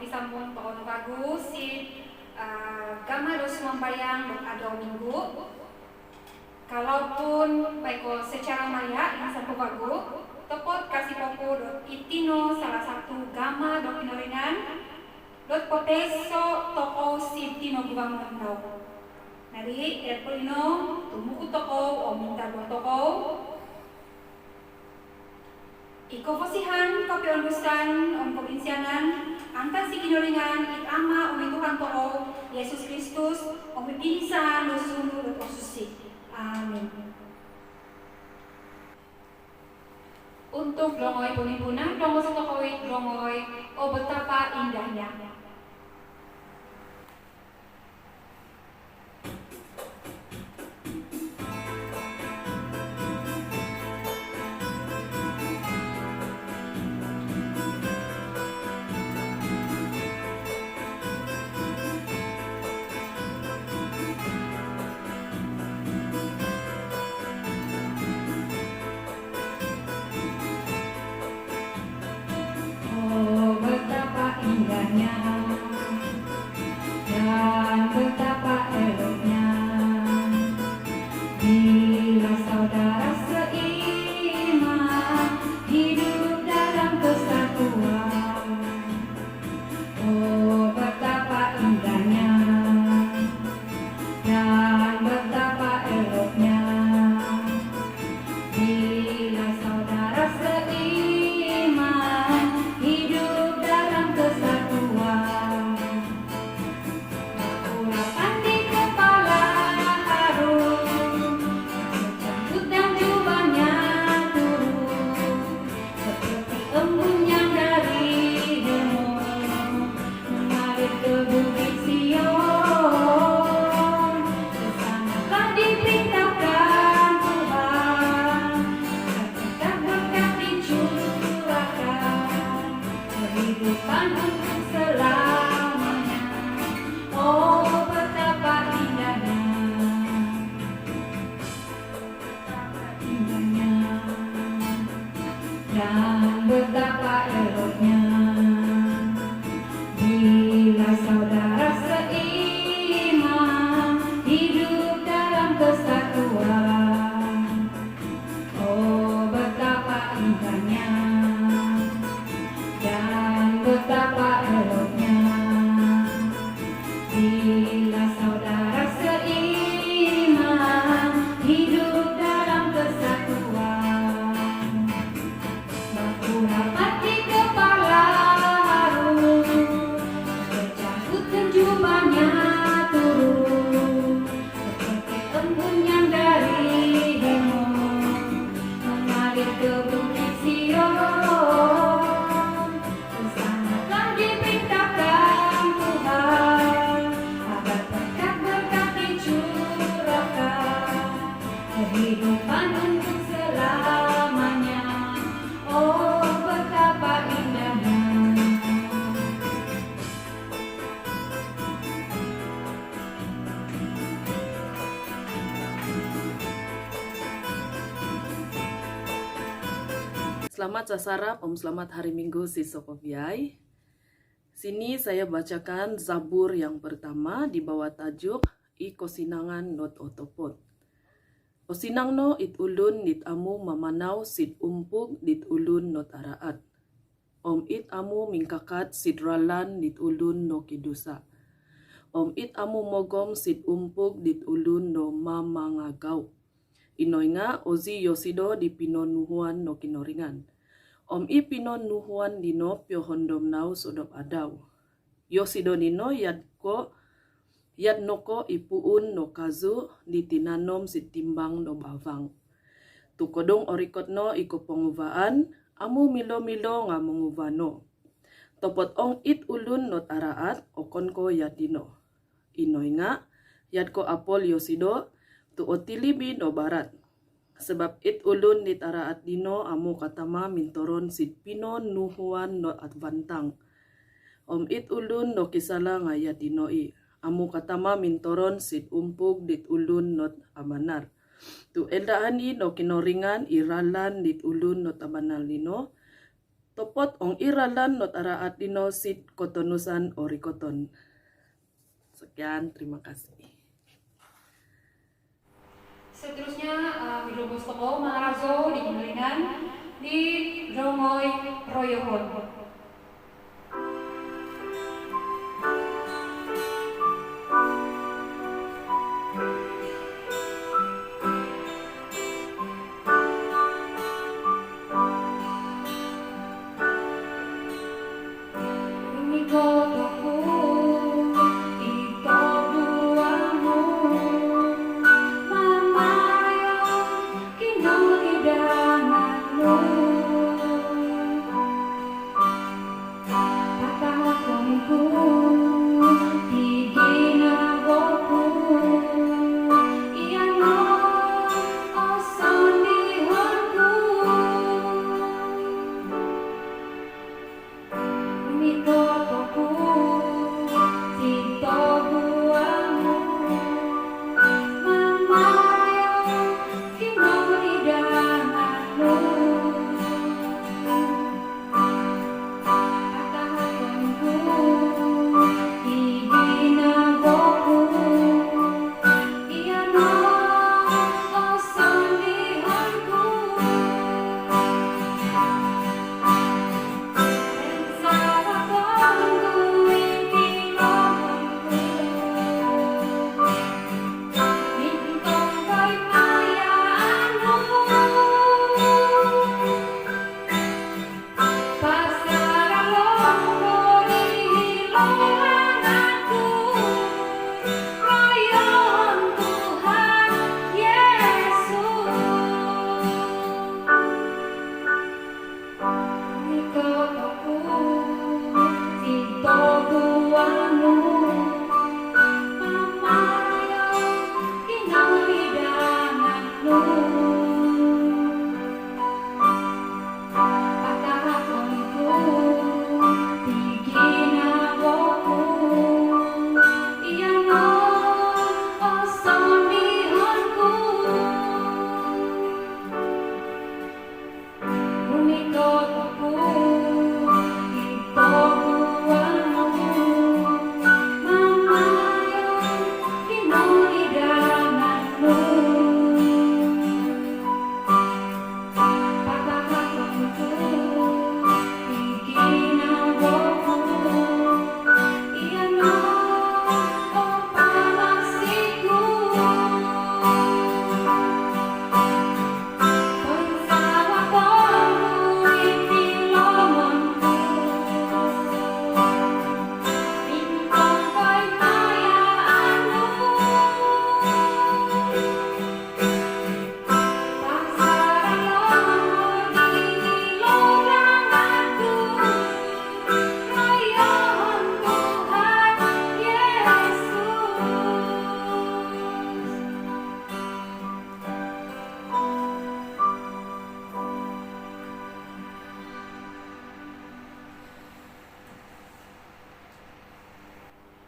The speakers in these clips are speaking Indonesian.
disambung pohon bagus si gama dos membayang dok ada minggu. Kalaupun baik secara maya ini satu bagus, tepot kasih popo dot itino salah satu gama dok pinoringan dot poteso toko si tino gubangun tau. Nari erpolino tumuku toko o minta dua toko. Iko posihan kopi ondusan om provinsianan antar si kinoringan it ama om Tuhan toko Yesus Kristus om pinsan dosunu dot osusi. Amin. Untuk longoy punipunan, longoy sotokoi, longoy, oh betapa indahnya. Dan betapa eloknya bila saudara seiman hidup dalam kesatuan. Oh betapa indahnya dan betapa eloknya bila saudara seiman hidup dalam kesatuan. Kehidupan untuk selamanya. Oh betapa indahnya, dan betapa eloknya bila saudara seiman hidup dalam kesatuan. Oh betapa indahnya dan betapa eloknya bila saudara seiman hidup dalam kesatuan. Baku rapat di kepala harum, berjangkut kenjubannya turun, seperti embun yang dari Hermon mengalir ke bukit Sion. Kehidupan untuk selamanya. Oh betapa indahnya. Selamat sasara, selamat hari Minggu si Sokoviai. Sini saya bacakan Zabur yang pertama di bawah tajuk I Kosinangan Not Otopot. Osinang no it ulun nit amu mamanaw sit umpug dit ulun not araat. It amu mingkakat sit ralan dit ulun no kidusa. It amu mogom sit umpug dit ulun no mamangagaw. Inoy nga ozi yosido di pinonuhuan no kinoringan. I pinonuhuan dino pyohondom naw sodop adaw. Yosido nino yad noko ipuun no kazu di tinanom si timbang no bawang. Tukodong orikot no iko penguvaan, amu milo-milo nga menguvano. Topot ong it ulun not araat, okon ko yadino. Inoy nga, yad ko apol yosido, tu otilibi no barat. Sebab it ulun nit araat dino, amu katama mintoron sit pino nuhuan no advantang. It ulun no kisala nga yadino amu katama mintoron sit umpug dit ulun not amanar. Tu eldaan no kinoringan iralan dit ulun not abanal nino. Topot ong iralan not araat dino sit kotonusan orikoton. Sekian, terima kasih. Seterusnya, Wilobos Toko Maharazo di Ginlingan di Rongoy Royohon.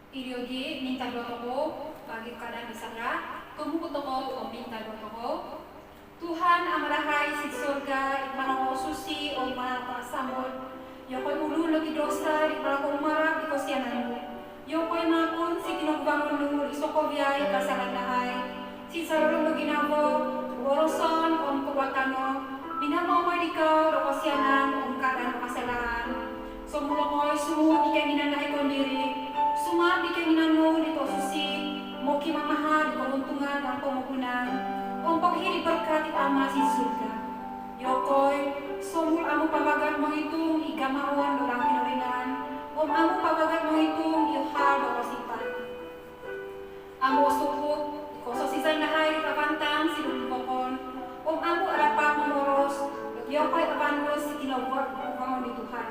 Ideologi minta dua toko bagi keadaan besara, tumbuh toko minta dua toko. Tuhan amarahai si surga imanang susi o imanang pasambol. Yokoy ulu lagi dosa di pelaku umarap di kosiananmu. Yokoy makun si kinagbangon lu di sokobiay kasalan lahay. Si sarulong ginabo, woroson om kuwatano. Binamo mo dikaw do kosianan om keadaan kasalaan. Sumulokoy sumut ikanginan lahay kondiri. Sumab di keinginanmu di susi, moki mamahal di keuntungan dan pemukunan, untuk hiri berkati ama si surga. Yokoy, somul amu pabagat menghitung igamawan dolang kinoringan, om amu pabagat menghitung ilhal do sifat. Amu sukut, kososisan nahay di kapantang si dumpokon, om amu arapak memoros, yokoy apanus si kinobot bangun di Tuhan.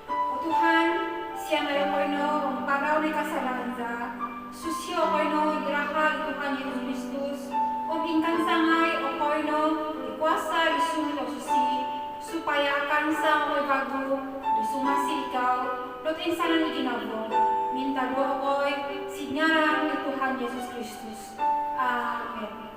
O Tuhan, siang ayo koino pagaw ni kasalanan za susyo koino irahal Tuhan Yesus Kristus ingkang sangay o koino ikuasa isun o susi supaya akan sang o bago disumasi ikaw dot insanan iginabo minta doa koy sinyaran ni Tuhan Yesus Kristus. Amen.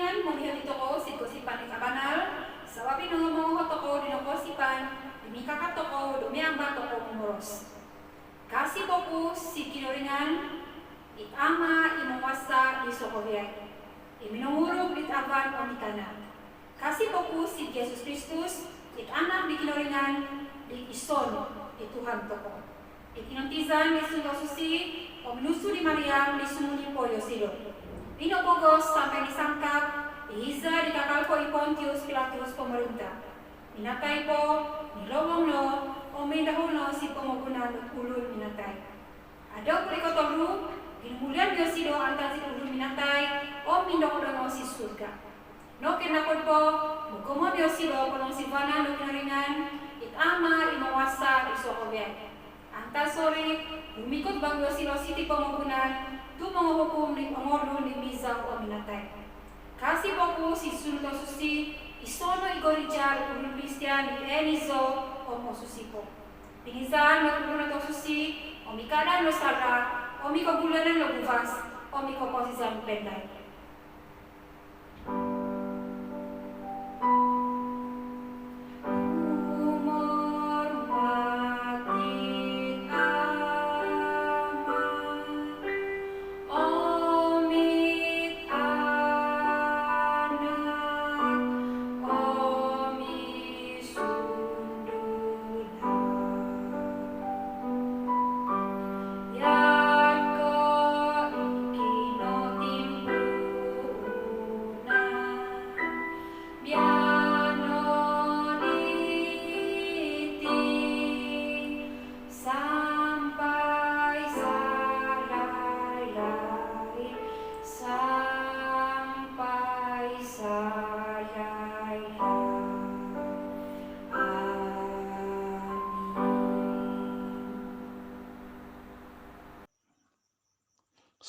kinoringan melihat toko si gosipan ikabanal, sawabi no mau toko dino gosipan, demi kakak toko demi amba toko menguros. Kasih fokus si kinoringan, it ama imawasa di sokoviai, iminungurug dit aban omikana. Kasih fokus si Yesus Kristus, it anak di kinoringan, di ison, di Tuhan toko. It inutizan di sunto susi, o menusu di Maryam di sumuni po Yosilo. Pinopogos sampai disangkap, dihiza di kakal po Pontius Pilatus pemerintah. Minatay po, nilowong no, o may dahon si pemogunan ulul minatay. Ada po ikotolu, ginumulian Yosilo antar si ulul minatay, o mindokodono si surga. No kinakod po, mukumo Yosilo polong si Vana no kinaringan, it ama imawasa di Sokoviai. Antar sore, lumikot bang Yosilo siti pemogunan, tu menghukum di pengordu di Miza o minatay. Kasih boku si sunto susi, isono igorijar ulul Kristian di Enizo o mo susipo. Pinizan no ulul to susi, o mikada no sara, o mikogulanan no buvas, o mikoposizan penday.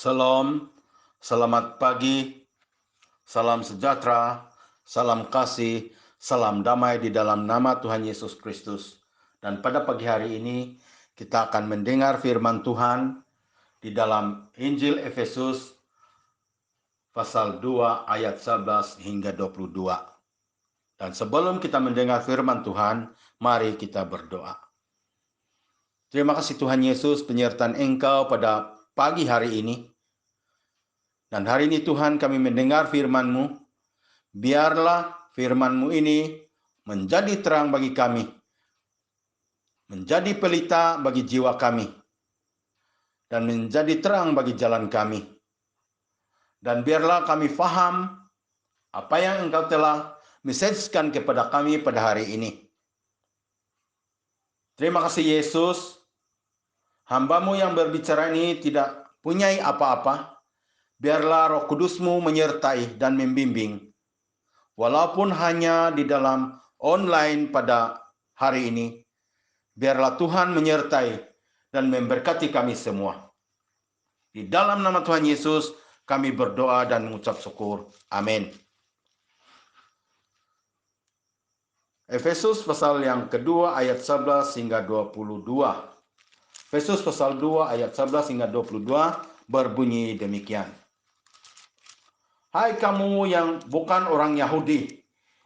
Salam, selamat pagi, salam sejahtera, salam kasih, salam damai di dalam nama Tuhan Yesus Kristus. Dan pada pagi hari ini kita akan mendengar firman Tuhan di dalam Injil Efesus pasal 2 ayat 11 hingga 22. Dan sebelum kita mendengar firman Tuhan, mari kita berdoa. Terima kasih Tuhan Yesus penyertaan Engkau pada pagi hari ini. Dan hari ini Tuhan kami mendengar firman-Mu. Biarlah firman-Mu ini menjadi terang bagi kami. Menjadi pelita bagi jiwa kami. Dan menjadi terang bagi jalan kami. Dan biarlah kami faham apa yang Engkau telah mesejkan kepada kami pada hari ini. Terima kasih Yesus. Hamba-Mu yang berbicara ini tidak punya apa-apa. Biarlah Roh Kudus-Mu menyertai dan membimbing. Walaupun hanya di dalam online pada hari ini. Biarlah Tuhan menyertai dan memberkati kami semua. Di dalam nama Tuhan Yesus kami berdoa dan mengucap syukur. Amin. Efesus pasal yang kedua ayat 11 hingga 22. Efesus pasal 2 ayat 11 hingga 22 berbunyi demikian. Hai kamu yang bukan orang Yahudi,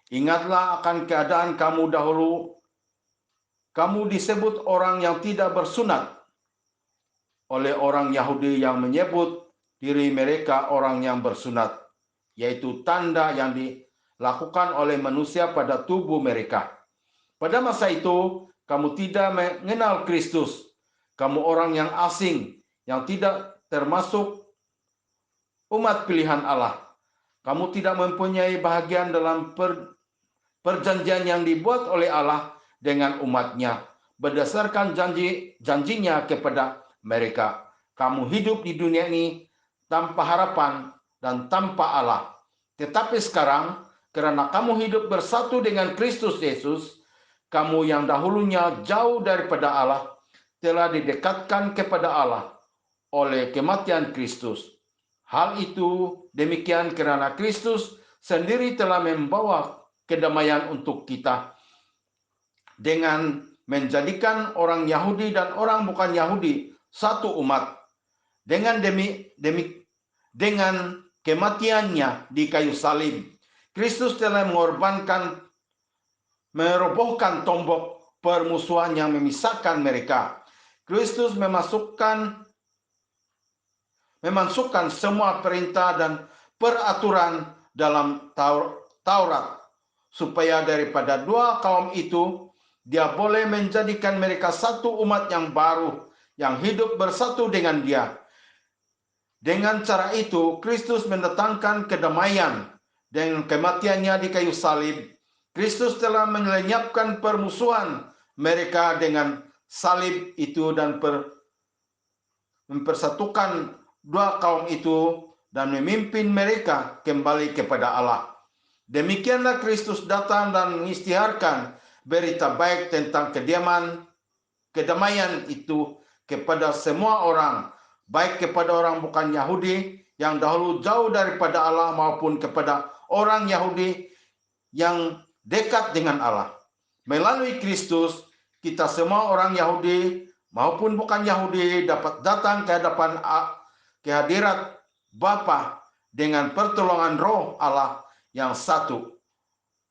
ingatlah akan keadaan kamu dahulu. Kamu disebut orang yang tidak bersunat oleh orang Yahudi yang menyebut diri mereka orang yang bersunat, yaitu tanda yang dilakukan oleh manusia pada tubuh mereka. Pada masa itu, kamu tidak mengenal Kristus. Kamu orang yang asing, yang tidak termasuk umat pilihan Allah. Kamu tidak mempunyai bahagian dalam perjanjian yang dibuat oleh Allah dengan umatnya berdasarkan janjinya kepada mereka. Kamu hidup di dunia ini tanpa harapan dan tanpa Allah. Tetapi sekarang, karena kamu hidup bersatu dengan Kristus Yesus, kamu yang dahulunya jauh daripada Allah, telah didekatkan kepada Allah oleh kematian Kristus. Hal itu demikian karena Kristus sendiri telah membawa kedamaian untuk kita dengan menjadikan orang Yahudi dan orang bukan Yahudi satu umat. Dengan kematiannya di kayu salib. Kristus telah merobohkan tombok permusuhan yang memisahkan mereka. Kristus memasukkan semua perintah dan peraturan dalam Taurat, supaya daripada dua kaum itu Dia boleh menjadikan mereka satu umat yang baru, yang hidup bersatu dengan Dia. Dengan cara itu, Kristus mendatangkan kedamaian. Dengan kematiannya di kayu salib, Kristus telah melenyapkan permusuhan mereka dengan salib itu dan mempersatukan dua kaum itu dan memimpin mereka kembali kepada Allah. Demikianlah Kristus datang dan mengisytiharkan berita baik tentang kedamaian itu kepada semua orang, baik kepada orang bukan Yahudi yang dahulu jauh daripada Allah maupun kepada orang Yahudi yang dekat dengan Allah. Melalui Kristus, kita semua orang Yahudi maupun bukan Yahudi dapat datang ke hadirat Bapa dengan pertolongan Roh Allah yang satu.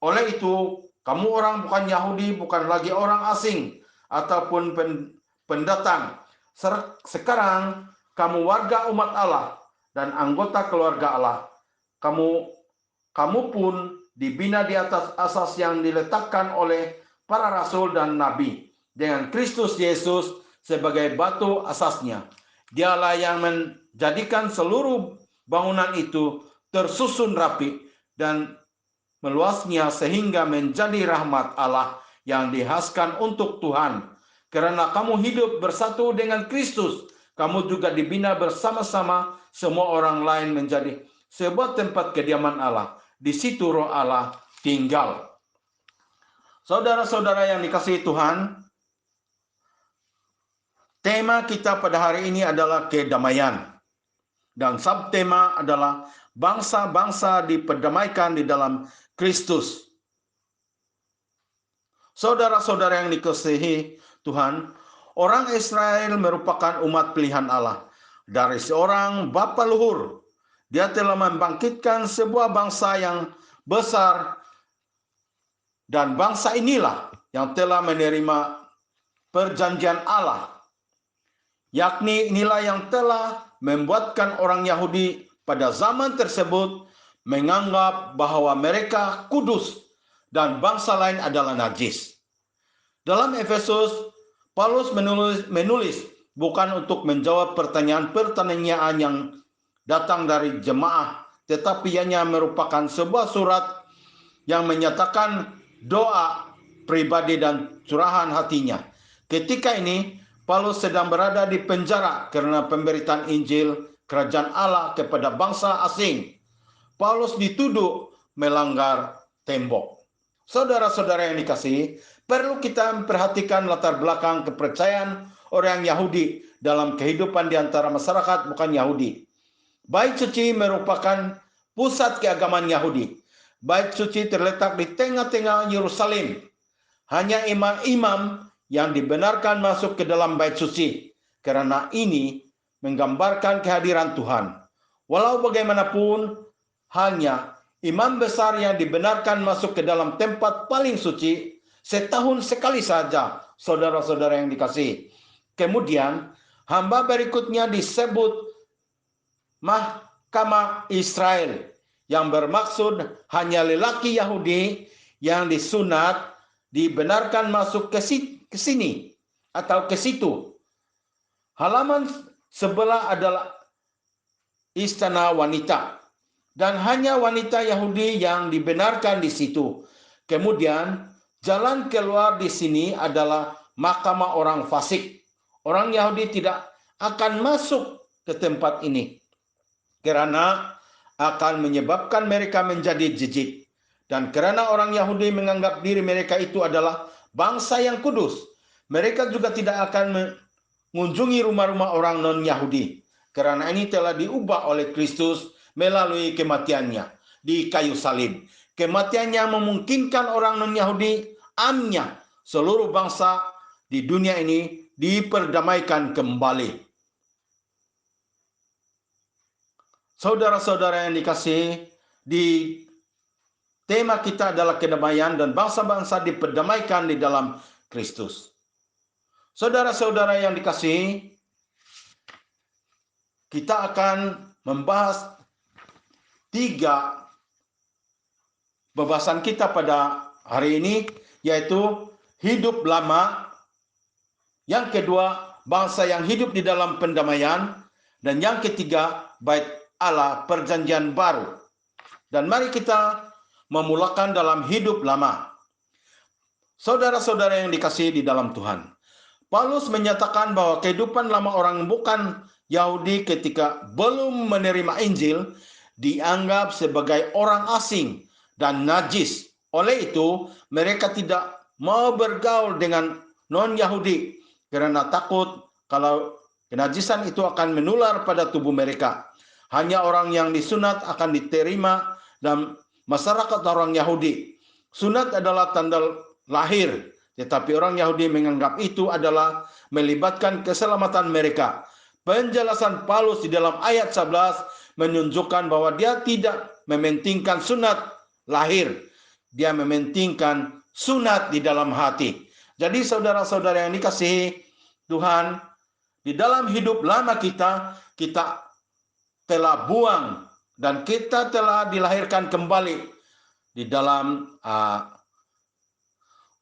Oleh itu, kamu orang bukan Yahudi, bukan lagi orang asing ataupun pendatang. Sekarang kamu warga umat Allah dan anggota keluarga Allah. Kamu pun dibina di atas asas yang diletakkan oleh para rasul dan nabi, dengan Kristus Yesus sebagai batu asasnya. Dialah yang menjadikan seluruh bangunan itu tersusun rapi dan meluasnya sehingga menjadi rahmat Allah yang dihaskan untuk Tuhan. Karena kamu hidup bersatu dengan Kristus, kamu juga dibina bersama-sama semua orang lain menjadi sebuah tempat kediaman Allah. Di situ Roh Allah tinggal. Saudara-saudara yang dikasihi Tuhan, tema kita pada hari ini adalah kedamaian. Dan subtema adalah bangsa-bangsa diperdamaikan di dalam Kristus. Saudara-saudara yang dikasihi Tuhan, orang Israel merupakan umat pilihan Allah. Dari seorang bapa luhur, Dia telah membangkitkan sebuah bangsa yang besar, dan bangsa inilah yang telah menerima perjanjian Allah. Yakni inilah yang telah membuatkan orang Yahudi pada zaman tersebut menganggap bahwa mereka kudus dan bangsa lain adalah najis. Dalam Efesus, Paulus menulis bukan untuk menjawab pertanyaan-pertanyaan yang datang dari jemaah, tetapi hanya merupakan sebuah surat yang menyatakan doa pribadi dan curahan hatinya. Ketika ini, Paulus sedang berada di penjara karena pemberitaan Injil Kerajaan Allah kepada bangsa asing. Paulus dituduh melanggar tembok. Saudara-saudara yang dikasihi, perlu kita memperhatikan latar belakang kepercayaan orang Yahudi dalam kehidupan di antara masyarakat bukan Yahudi. Bait suci merupakan pusat keagamaan Yahudi. Bait suci terletak di tengah-tengah Yerusalem. Hanya imam-imam yang dibenarkan masuk ke dalam bait suci, karena ini menggambarkan kehadiran Tuhan. Walau bagaimanapun, hanya imam besar yang dibenarkan masuk ke dalam tempat paling suci setahun sekali saja, saudara-saudara yang dikasihi. Kemudian, hamba berikutnya disebut Mahkamah Israel, yang bermaksud hanya lelaki Yahudi yang disunat dibenarkan masuk ke sini atau ke situ. Halaman sebelah adalah istana wanita, dan hanya wanita Yahudi yang dibenarkan di situ. Kemudian jalan keluar di sini adalah mahkamah orang fasik. Orang Yahudi tidak akan masuk ke tempat ini karena akan menyebabkan mereka menjadi jijik. Dan karena orang Yahudi menganggap diri mereka itu adalah bangsa yang kudus, mereka juga tidak akan mengunjungi rumah-rumah orang non-Yahudi. Karena ini telah diubah oleh Kristus melalui kematiannya di kayu salib. Kematiannya memungkinkan orang non-Yahudi, amnya seluruh bangsa di dunia ini diperdamaikan kembali. Saudara-saudara yang dikasihi, di tema kita adalah kedamaian dan bangsa-bangsa diperdamaikan di dalam Kristus. Saudara-saudara yang dikasihi, kita akan membahas 3 pembahasan kita pada hari ini, yaitu hidup lama, yang kedua bangsa yang hidup di dalam pendamaian, dan yang ketiga bait Allah perjanjian baru. Dan mari kita memulakan dalam hidup lama. Saudara-saudara yang dikasihi di dalam Tuhan, Paulus menyatakan bahwa kehidupan lama orang bukan Yahudi ketika belum menerima Injil dianggap sebagai orang asing dan najis. Oleh itu, mereka tidak mau bergaul dengan non-Yahudi karena takut kalau kenajisan itu akan menular pada tubuh mereka. Hanya orang yang disunat akan diterima dan masyarakat orang Yahudi. Sunat adalah tanda lahir, tetapi orang Yahudi menganggap itu adalah melibatkan keselamatan mereka. Penjelasan Paulus di dalam ayat 11 menunjukkan bahwa dia tidak mementingkan sunat lahir. Dia mementingkan sunat di dalam hati. Jadi saudara-saudara yang dikasihi Tuhan, di dalam hidup lama kita telah buang dan kita telah dilahirkan kembali di dalam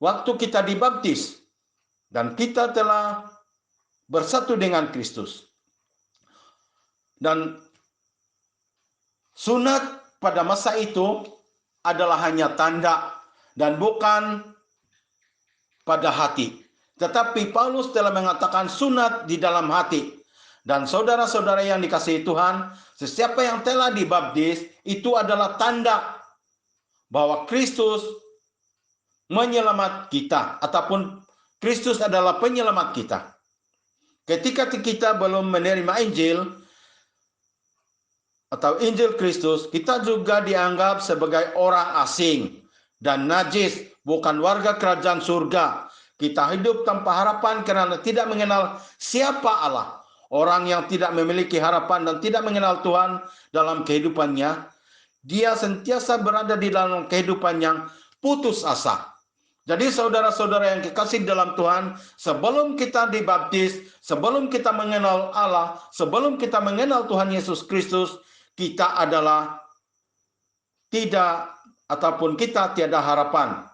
waktu kita dibaptis, dan kita telah bersatu dengan Kristus. Dan sunat pada masa itu adalah hanya tanda dan bukan pada hati. Tetapi Paulus telah mengatakan sunat di dalam hati. Dan saudara-saudara yang dikasihi Tuhan, sesiapa yang telah dibaptis itu adalah tanda bahwa Kristus menyelamat kita, ataupun Kristus adalah penyelamat kita. Ketika kita belum menerima Injil atau Injil Kristus, kita juga dianggap sebagai orang asing dan najis, bukan warga kerajaan surga. Kita hidup tanpa harapan karena tidak mengenal siapa Allah. Orang yang tidak memiliki harapan dan tidak mengenal Tuhan dalam kehidupannya, dia sentiasa berada di dalam kehidupan yang putus asa. Jadi saudara-saudara yang kekasih dalam Tuhan, sebelum kita dibaptis, sebelum kita mengenal Allah, sebelum kita mengenal Tuhan Yesus Kristus, kita adalah tidak, ataupun kita tiada harapan.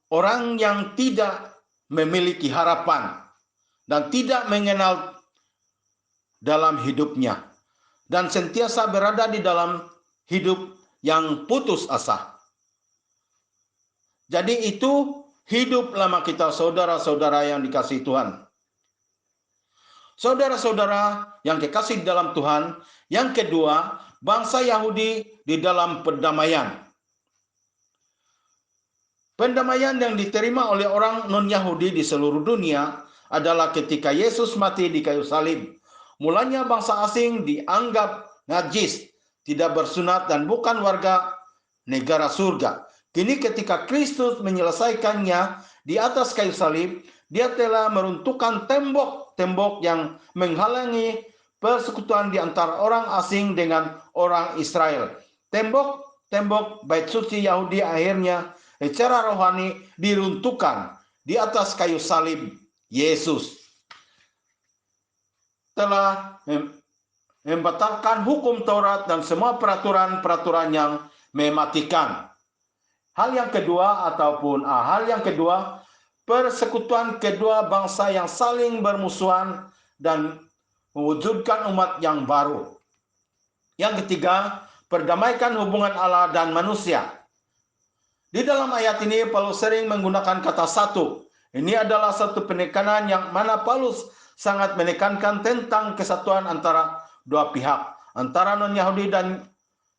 Orang yang tidak memiliki harapan dan tidak mengenal dalam hidupnya dan sentiasa berada di dalam hidup yang putus asa. Jadi itu hidup lama kita, saudara-saudara yang dikasihi Tuhan. Saudara-saudara yang kekasih dalam Tuhan, yang kedua, bangsa Yahudi di dalam perdamaian. Pendamaian yang diterima oleh orang non-Yahudi di seluruh dunia adalah ketika Yesus mati di kayu salib. Mulanya bangsa asing dianggap najis, tidak bersunat dan bukan warga negara surga. Kini ketika Kristus menyelesaikannya di atas kayu salib, dia telah meruntuhkan tembok-tembok yang menghalangi persekutuan di antara orang asing dengan orang Israel. Tembok-tembok bait suci Yahudi akhirnya secara rohani diruntuhkan di atas kayu salib. Yesus telah membatalkan hukum Taurat dan semua peraturan-peraturan yang mematikan. Hal yang kedua, persekutuan kedua bangsa yang saling bermusuhan dan mewujudkan umat yang baru. Yang ketiga, perdamaikan hubungan Allah dan manusia. Di dalam ayat ini Paulus sering menggunakan kata satu. Ini adalah satu penekanan yang mana Paulus sangat menekankan tentang kesatuan antara dua pihak, antara non-Yahudi dan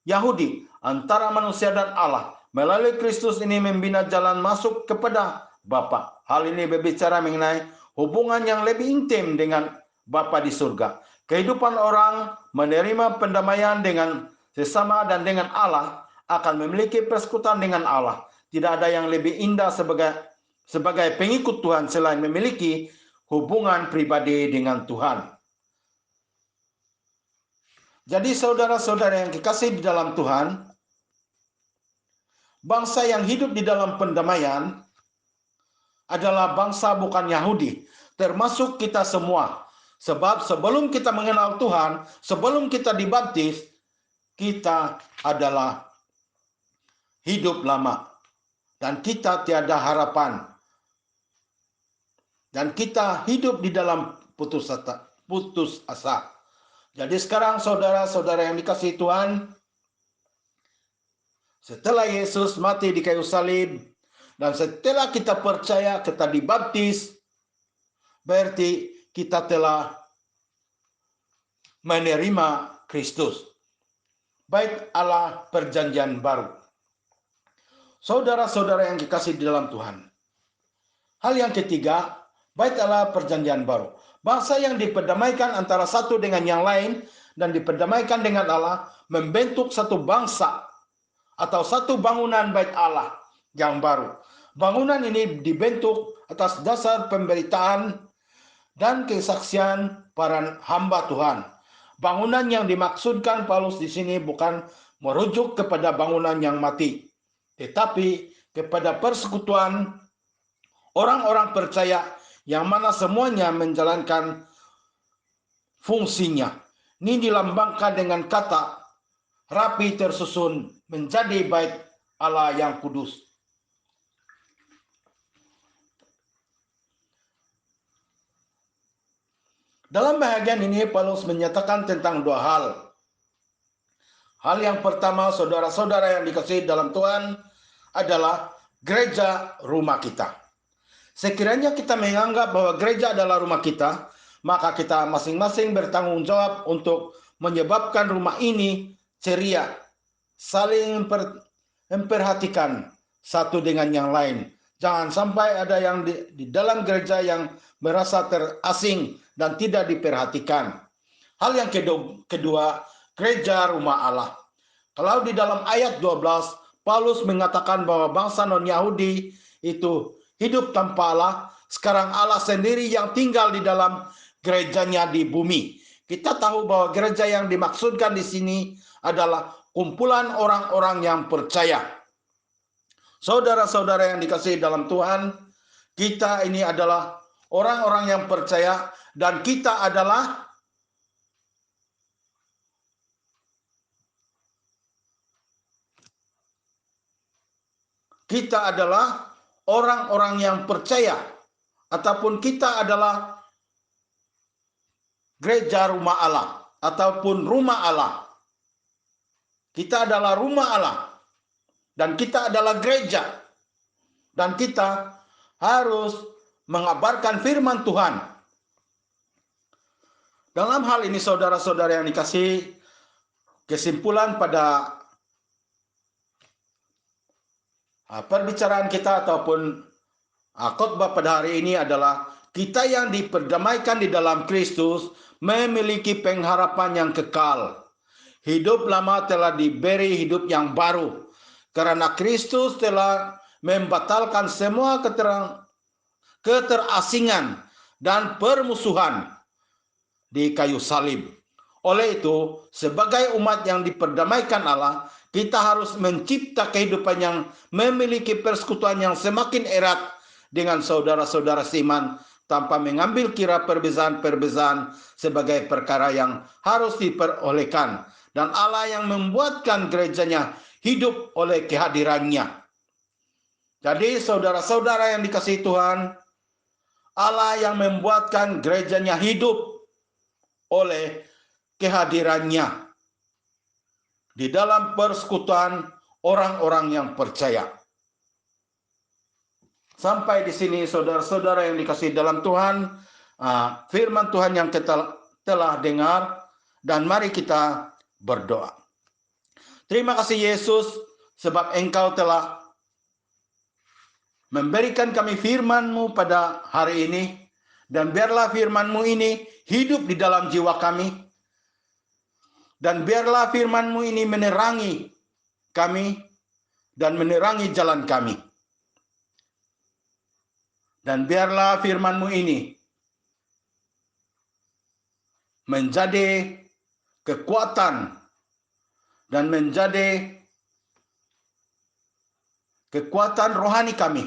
Yahudi, antara manusia dan Allah. Melalui Kristus ini membina jalan masuk kepada Bapa. Hal ini berbicara mengenai hubungan yang lebih intim dengan Bapa di surga. Kehidupan orang menerima pendamaian dengan sesama dan dengan Allah akan memiliki persekutuan dengan Allah. Tidak ada yang lebih indah sebagai pengikut Tuhan selain memiliki hubungan pribadi dengan Tuhan. Jadi saudara-saudara yang dikasihi di dalam Tuhan, bangsa yang hidup di dalam pendamaian adalah bangsa bukan Yahudi, termasuk kita semua. Sebab sebelum kita mengenal Tuhan, sebelum kita dibaptis, kita adalah hidup lama. Dan kita tiada harapan. Dan kita hidup di dalam putus asa. Jadi sekarang saudara-saudara yang dikasihi Tuhan, setelah Yesus mati di kayu salib, dan setelah kita percaya, kita dibaptis, berarti kita telah menerima Kristus. Bait Allah perjanjian baru. Saudara-saudara yang dikasihi di dalam Tuhan. Hal yang ketiga, bait Allah perjanjian baru. Bangsa yang diperdamaikan antara satu dengan yang lain dan diperdamaikan dengan Allah membentuk satu bangsa atau satu bangunan bait Allah yang baru. Bangunan ini dibentuk atas dasar pemberitaan dan kesaksian para hamba Tuhan. Bangunan yang dimaksudkan Paulus di sini bukan merujuk kepada bangunan yang mati, tetapi kepada persekutuan orang-orang percaya yang mana semuanya menjalankan fungsinya. Ini dilambangkan dengan kata rapi tersusun menjadi bait Allah yang kudus. Dalam bahagian ini Paulus menyatakan tentang dua hal. Hal yang pertama, saudara-saudara yang dikasihi dalam Tuhan, adalah gereja rumah kita. Sekiranya kita menganggap bahwa gereja adalah rumah kita, maka kita masing-masing bertanggung jawab untuk menyebabkan rumah ini ceria, saling memperhatikan satu dengan yang lain. Jangan sampai ada yang di dalam gereja yang merasa terasing dan tidak diperhatikan. Hal yang kedua, gereja rumah Allah. Kalau di dalam ayat 12, Paulus mengatakan bahwa bangsa non-Yahudi itu hidup tanpa Allah, sekarang Allah sendiri yang tinggal di dalam gerejanya di bumi. Kita tahu bahwa gereja yang dimaksudkan di sini adalah kumpulan orang-orang yang percaya. Saudara-saudara yang dikasihi dalam Tuhan, kita ini adalah orang-orang yang percaya dan kita adalah orang-orang yang percaya, ataupun kita adalah gereja rumah Allah, ataupun rumah Allah. Kita adalah rumah Allah, dan kita adalah gereja, dan kita harus mengabarkan firman Tuhan. Dalam hal ini saudara-saudara yang dikasihi, kesimpulan pada perbicaraan kita ataupun khotbah pada hari ini adalah kita yang diperdamaikan di dalam Kristus memiliki pengharapan yang kekal. Hidup lama telah diberi hidup yang baru karena Kristus telah membatalkan semua keterasingan dan permusuhan di kayu salib. Oleh itu, sebagai umat yang diperdamaikan Allah, kita harus mencipta kehidupan yang memiliki persekutuan yang semakin erat dengan saudara-saudara seiman tanpa mengambil kira perbezaan-perbezaan sebagai perkara yang harus diperolehkan. Dan Allah yang membuatkan gerejanya hidup oleh kehadirannya. Jadi saudara-saudara yang dikasihi Tuhan, Allah yang membuatkan gerejanya hidup oleh kehadirannya di dalam persekutuan orang-orang yang percaya. Sampai di sini saudara-saudara yang dikasihi dalam Tuhan, firman Tuhan yang kita telah dengar, dan mari kita berdoa. Terima kasih Yesus, sebab Engkau telah memberikan kami firman-Mu pada hari ini, dan biarlah firman-Mu ini hidup di dalam jiwa kami, dan biarlah firman-Mu ini menerangi kami dan menerangi jalan kami. Dan biarlah firman-Mu ini menjadi kekuatan, dan menjadi kekuatan rohani kami.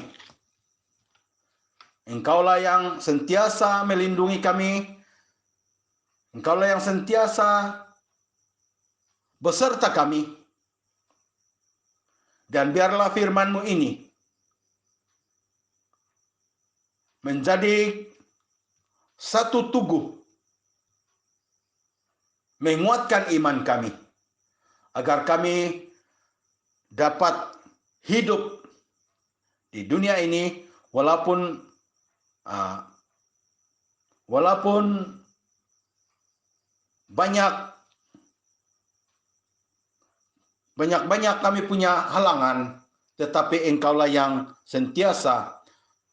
Engkaulah yang sentiasa melindungi kami. Engkaulah yang sentiasa beserta kami. Dan biarlah firman-Mu ini menjadi satu tugu menguatkan iman kami, agar kami dapat hidup di dunia ini walaupun banyak kami punya halangan, tetapi Engkaulah yang sentiasa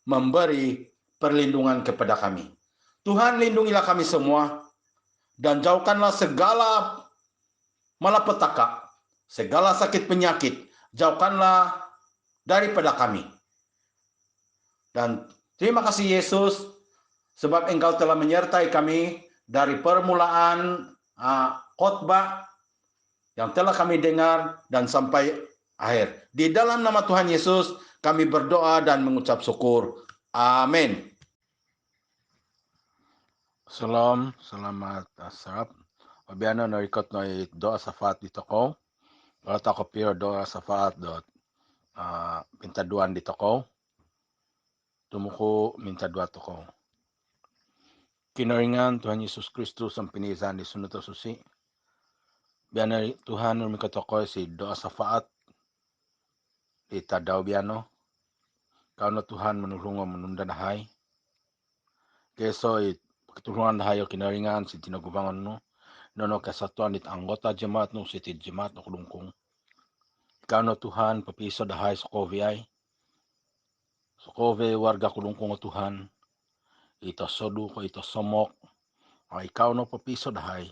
memberi perlindungan kepada kami. Tuhan, lindungilah kami semua dan jauhkanlah segala malapetaka, segala sakit penyakit, jauhkanlah daripada kami. Dan terima kasih Yesus, sebab Engkau telah menyertai kami dari permulaan khotbah yang telah kami dengar dan sampai akhir. Di dalam nama Tuhan Yesus kami berdoa dan mengucap syukur. Amin. Salam, selamat asap. Wabiana na ikot na doa sa faat dito ko. Para tako piro doa sa faat dot pintaduan dito ko. Tumuko mintadua to ko. Kinaringan Tuhan Yesus Kristus ang pinisan di sunod susi. Biana Tuhan rumikot ko si doa sa faat. Itadaw biano. Kau na Tuhan menulungan menunda nahay. Keso ketulungan hayo kinaringan si tinagubangan no nono kesatuan it anggota jemaat no si jemaat no kulungkung ikaw no Tuhan papiso dahay Sokoviay Sokove warga kulungkung o Tuhan ito sodu ko ito somok ikaw no papiso dahay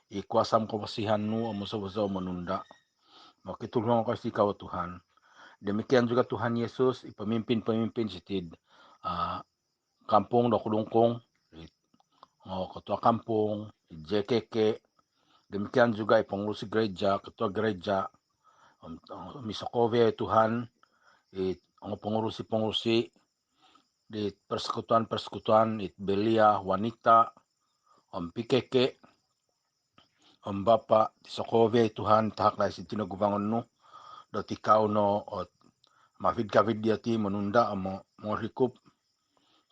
ikuasam ko pasihan no amuso-muso menunda makitulungan ko si ikaw Tuhan. Demikian juga Tuhan Yesus pemimpin si kampung do kulungkung ketua kampung, JKK, demikian juga pengurus gereja, ketua gereja, Misokove Tuhan, pengurus di persekutuan, belia, wanita, PKK, Bapak, Sokove Tuhan, tahak lai si tinagubangon no, do tikau no, mafid-kafid dia ti menunda mo hikup,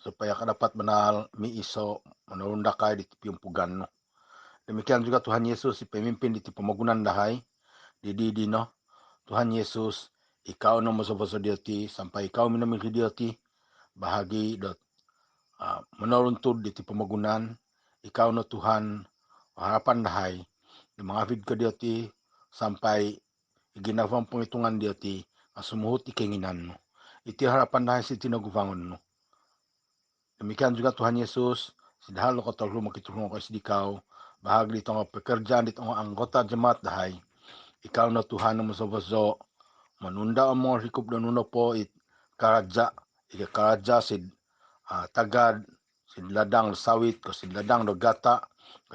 supaya dapat menal mi iso menunda kay di tipiyong pugan no. Demikian juga Tuhan Yesus si pemimpin di pemagunan dahay di no. Tuhan Yesus ikaw no maso-maso dioti sampai ikaw minamilhi dioti bahagi dot menuruntod di pemagunan ikaw no Tuhan harapan dahay di mga vid ka dioti sampai ginawang penghitungan dioti asumuhot ikinginan no. Iti harapan dahay si tinagubangon no. Demikian juga Tuhan Yesus, sidahal ko talo makitulungan ko sidikaw, bahagi dito nga pekerjaan dito nga anggota jemaat dahay. Ikaw na Tuhan na masabaso, manunda ang mga hikup na nuno po ikakaraja sid tagad, sid ladang sawit, sid ladang dogata,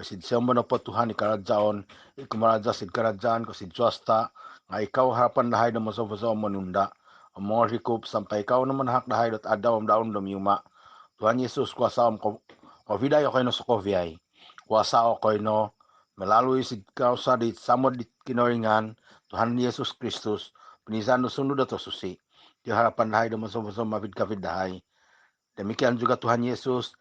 sid siyamba na po Tuhan ikarajaon, ikumaraja sid karajaan, sid swasta, nga ikaw harapan dahay na masabaso manunda, ang mga hikup sampai ikaw naman hak dahay dot adaw ang daon damyuma. Tuhan Yesus kuasa ko viday ako no Sokoviay. Kuasa ako no melalui si kausa di samod di kinoringan Tuhan Yesus Kristus penisan no sunod ato susi. Di harapan dahay do maso-maso mapid-kapid dahay. Demikian juga Tuhan Yesus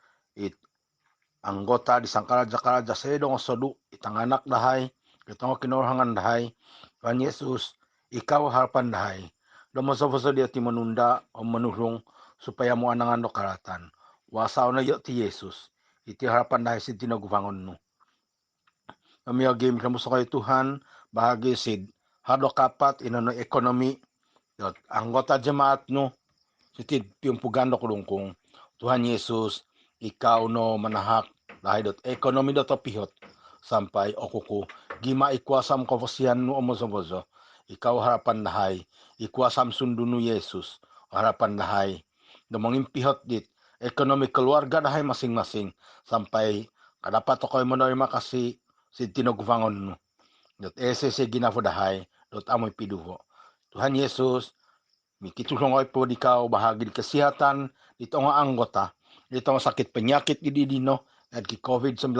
anggota di sangkaraja-karaja sedo nga sodu itang anak dahay itong kinorangan dahay. Tuhan Yesus ikaw harapan dahay. Do maso-maso di ati menunda o menulung supaya mo anangan do karatan. Wasaw na yo ti Yesus. Iti harapan dahi si tinagubangon no. Kami agim kamusta kayo Tuhan. Bahagi sid hado kapat ino no ekonomi. Anggota jemaat no. Sitid piyumpugan do kulungkung. Tuhan Yesus. Ikaw no manahak. Dahi dot ekonomi do topihot. Sampai okuku. Gima ikuasam kofosihan no omozo-mozo. Ikaw harapan dahi. Ikuasam sundu no Yesus. Harapan dahi. Domongin pihot dit. Ekonomi keluarga dahay masing-masing sampai kadapat ako menerima kasih si tinogufangon no. Dot ese se ginafadahay, dot amoy piduho. Tuhan Yesus, mikitulong po di ka bahagi di kesehatan, dito nga anggota, dito nga sakit penyakit di dino, at ki COVID-19,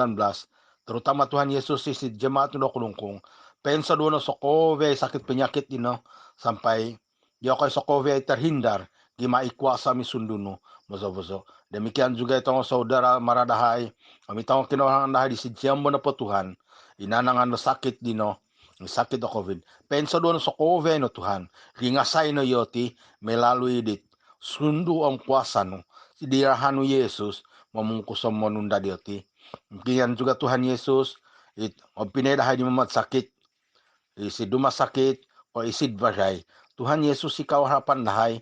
terutama Tuhan Yesus si jemaat no kulungkong, pensa doon sa COVID, sakit penyakit dino, sampai di ako sa COVID ay terhindar, gimaikwasa mi sunduno, boso-boso. Demikian juga itong saudara maradahay, kami itong kinohandahay di si Jembo na po Tuhan, inanangan no sakit dino, sakit o COVID. Pensa doon sa COVID no Tuhan, ringasay no yoti, melalui dit, sundu ang kuasa no, si dirahan no Yesus, mamungkus sa monunda dioti. Kiyan juga Tuhan Yesus, o pinedahay di mamat sakit, isi duma sakit, o isid varay. Tuhan Yesus ikaw harapan dahay,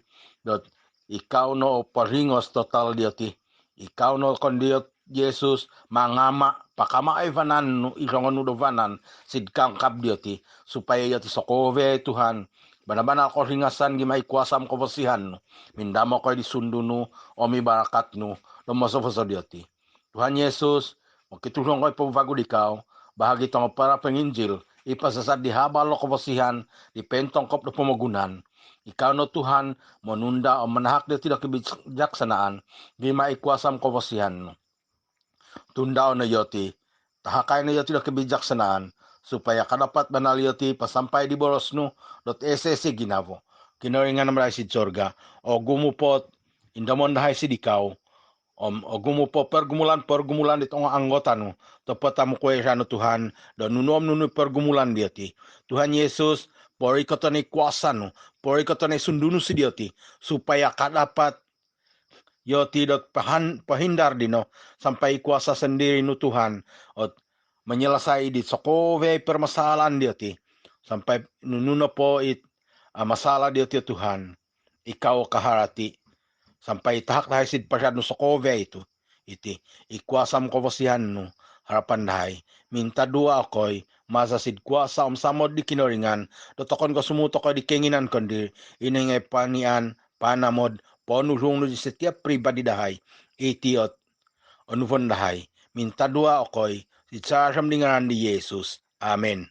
dot ikaw no paringos total dioti. Ikaw no kondiot Yesus mangama pakama ay vanan no irongon no vanan sid kangkap dioti supaya yoti sokove Tuhan bana-bana ko ringasan gimay kuasam ko basihan no mindamo ko di sunduno o mi barakat no lumoso dioti. Tuhan Yesus makitulong ko ipagbago ikaw bahagi tong para penginjil ipasasad di habal ko basihan di pentong kop no pamagunan. Ikaw no Tuhan, menunda o menahak dia tidak kebijaksanaan, di maikuasam kawasihan. Tunda o na yoti, tahakay na yoti tidak kebijaksanaan, supaya kadapat banal yoti pasampai di boros no, dot esese ginavo. Kinaringan naman si Jorga, o gumupot, indamon dahay si dikaw, o gumupo pergumulan itong anggota no, tapat mo kuya no Tuhan, do nunom pergumulan diati. Tuhan Yesus, pori ko to ni kuasa no, pori ko to ni sunduno si diati, supaya kadapat yoti dot pahindar dino, sampai kuasa sendiri no Tuhan, at menyelesai di sokove permasalahan diati, sampai nuno po masalah diati Tuhan, ikaw kaharati, sampai tahak dahay sid pasyad no sokove itu, iti, ikuasam ko basihan no, harapan dahay, minta dua ako'y, masa sid kuasa samod di kinoringan, dotokon ko sumuto ko di kenginan kondi, iningay panian, panamod, ponulong no di setiap pribadi dahay, itiot, onuvon dahay, minta dua ako'y, si sarasam dingaran di Yesus. Amen.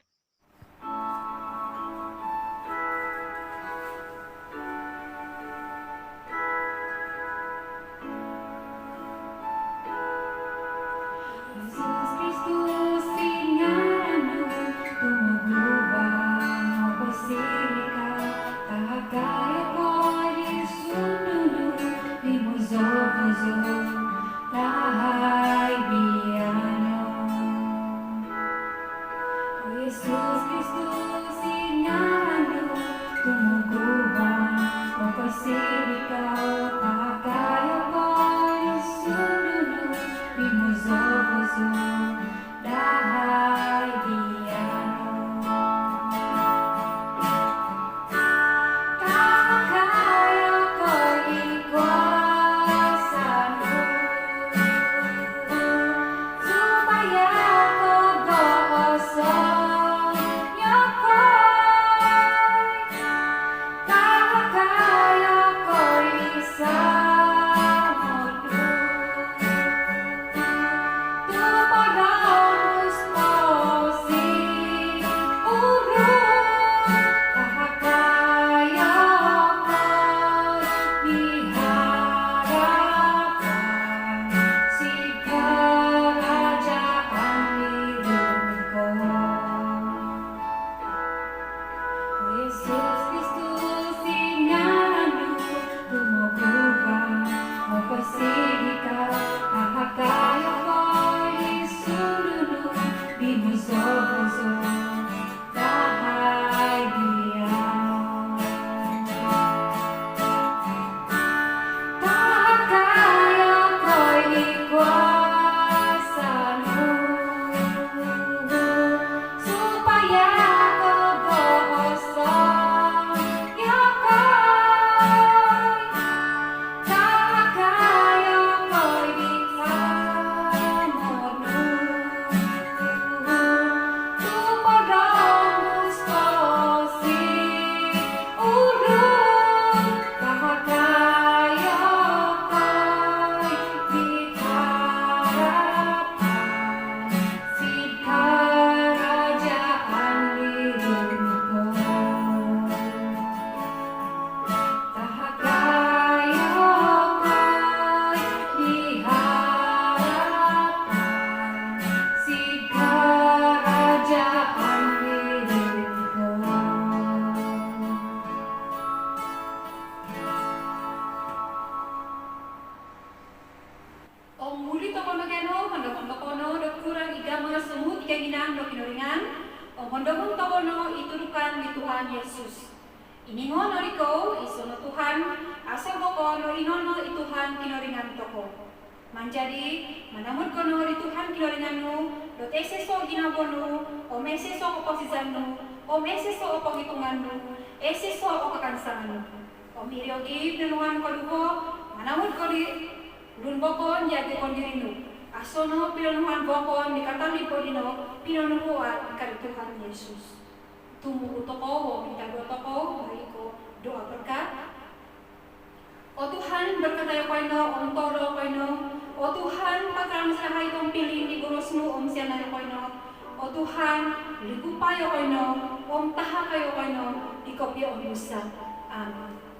Tuhan Yesus. Iningon oriko iso no Tuhan, asa boko no inono ituhan kinoringan toko. Manjadi manamud kono ri Tuhan kinoringanu, dot eseso ginabonu, om eseso oposisanu, om eseso opongitunganu, eseso opakansanganu. Om iriogi pinuhan koduko, manamud kodi lun bokon jadi kondirinu. Asono pinuhan bokon dikatali podino, pinunuhuan kari Tuhan Yesus. Tumuhu toko, minta doa toko, bariko doa berkat. O Tuhan, berkatayo koino, om toro koino. O Tuhan, patrang sahay kong pilih di gurusmu, om sianayo koino. O Tuhan, ligupayo koino, om taha kayo koino, di kopya om Musa. Amen.